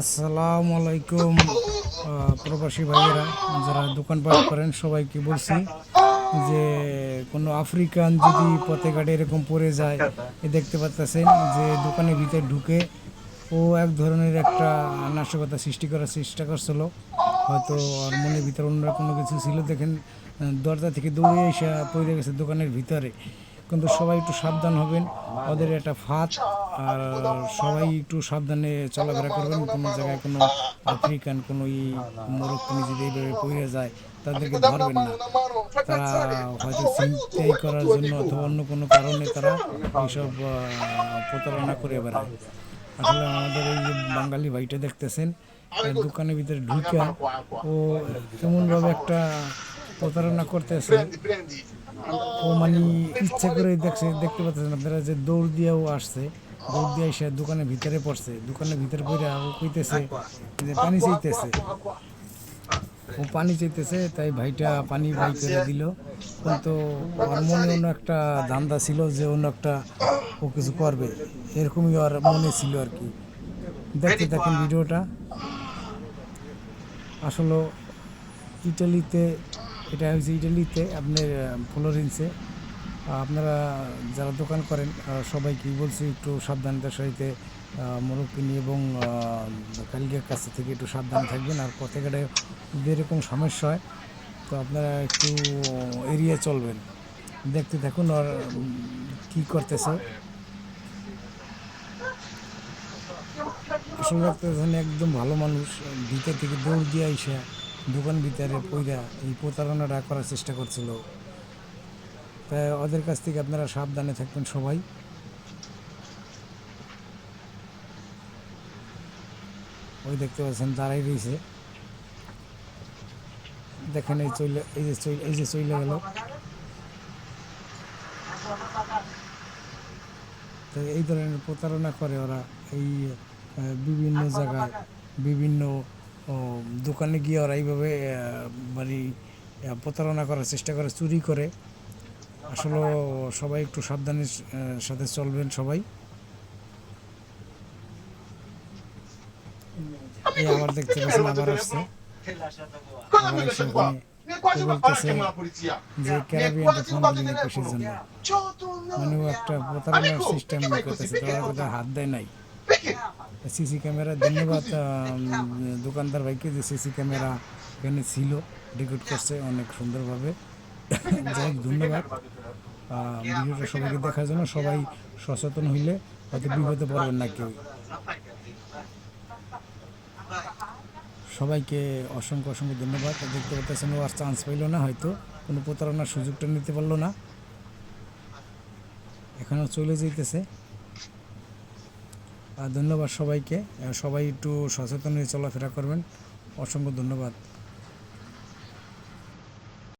আসসালামু আলাইকুম প্রবাসী ভাইয়েরা যারা দোকানপাট করেন সবাইকে বলছি যে কোনো আফ্রিকান যদি পথে ঘাটে এরকম পড়ে যায় দেখতে পাচ্ছেন যে দোকানের ভিতরে ঢুকে ও এক ধরনের একটা নাশকতা সৃষ্টি করার চেষ্টা করছিল। হয়তো ওর মনের ভিতরে অন্য কোনো কিছু ছিল দেখেন, দরজা থেকে দৌড়ে এসে পড়ে গেছে দোকানের ভিতরে। কিন্তু সবাই একটু সাবধান হবেন, ওদের একটা ফাঁদ। আর সবাই একটু সাবধানে চলাফেরা করবেন, কোনো জায়গায় কোনো আফ্রিকান কোনো মোরগ যদি এইভাবে পড়ে যায় তাদেরকে ধরবেন না। তারা হয়তো ছিনতাই করার জন্য অথবা অন্য কোনো কারণে তারা এইসব প্রতারণা করে বেড়ায়। আসলে আমাদের এই যে বাঙালি ভাইটা দেখতেছেন দোকানের ভিতরে ঢুকা ও এমনভাবে একটা প্রতারণা করতেছে। ও মানে ইচ্ছা করে দেখতে পাচ্ছেন আপনারা যে দৌড় দিয়েও আসছে, দৌড় দিয়ে এসে দোকানের ভিতরে পড়ছে, দোকানের ভিতরে পড়ে ও কইতেছে যে পানি চাইতেছে। ও পানি চাইতেছে তাই ভাইটা পানি বাই করে দিল। কিন্তু ওর মনে অন্য একটা ধান্দা ছিল যে অন্য একটা ও কিছু করবে, এরকমই ওর মনে ছিল আর কি। দেখতে থাকেন ভিডিওটা। আসলে ইটালিতে, এটা হচ্ছে ইটালিতে আপনার ফ্লোরেন্সে। আপনারা যারা দোকান করেন সবাইকে বলছি একটু সাবধানতার সহিতে মোরগ কিনি এবং কালকের কাছ থেকে একটু সাবধানে থাকবেন। আর পথে ঘাটে যদি এরকম সমস্যা হয় তো আপনারা একটু এড়িয়ে চলবেন। দেখতে থাকুন আর কী করতেছে। আসলে দেখতেছেন একদম ভালো মানুষ ভিতর থেকে দৌড় দিয়ে আইসা দোকান ভিতরে পইরা এই প্রতারণাটা করার চেষ্টা করছিল। তাই ওদের কাছ থেকে আপনারা সাবধানে থাকবেন সবাই। ওই দেখতে পাচ্ছেন দাঁড়াই রয়েছে, দেখেন এই যে চলে গেল। তো এই ধরনের প্রতারণা করে ওরা এই বিভিন্ন জায়গায় বিভিন্ন দোকানে গিয়ে ওরা এইভাবে মানে প্রতারণা করার চেষ্টা করে, চুরি করে। আসলে সবাই একটু সাবধানের সাথে চলবেন সবাই। এই আবার দেখতে পাচ্ছেন আবার আসছে, আবার এসে ওখানে বলতেছে যে ক্যারাবিয়ানটা ফোন দিলেন কিসের জন্য। মানে ও একটা প্রতারণার সিস্টেম করতেছে, তারা কোথাও হাত দেয় নাই। সিসি ক্যামেরা ধন্যবাদ দোকানদার ভাইকে যে সিসি ক্যামেরা এখানে ছিল, রেকর্ড করছে অনেক সুন্দরভাবে। যাই হোক, ধন্যবাদ ভিডিওটা সবাইকে দেখার জন্য। সবাই সচেতন হইলে হয়তো বিপদে পড়বেন না কেউ। সবাইকে অসংখ্য অসংখ্য ধন্যবাদ। দেখতে পাচ্ছেন ও আর চান্স পাইল না, হয়তো কোনো প্রতারণার সুযোগটা নিতে পারলো না, এখানেও চলে যেতেছে। ধন্যবাদ সবাইকে। সবাই একটু সচেতন হয়ে চলাফেরা করবেন। অসংখ্য ধন্যবাদ।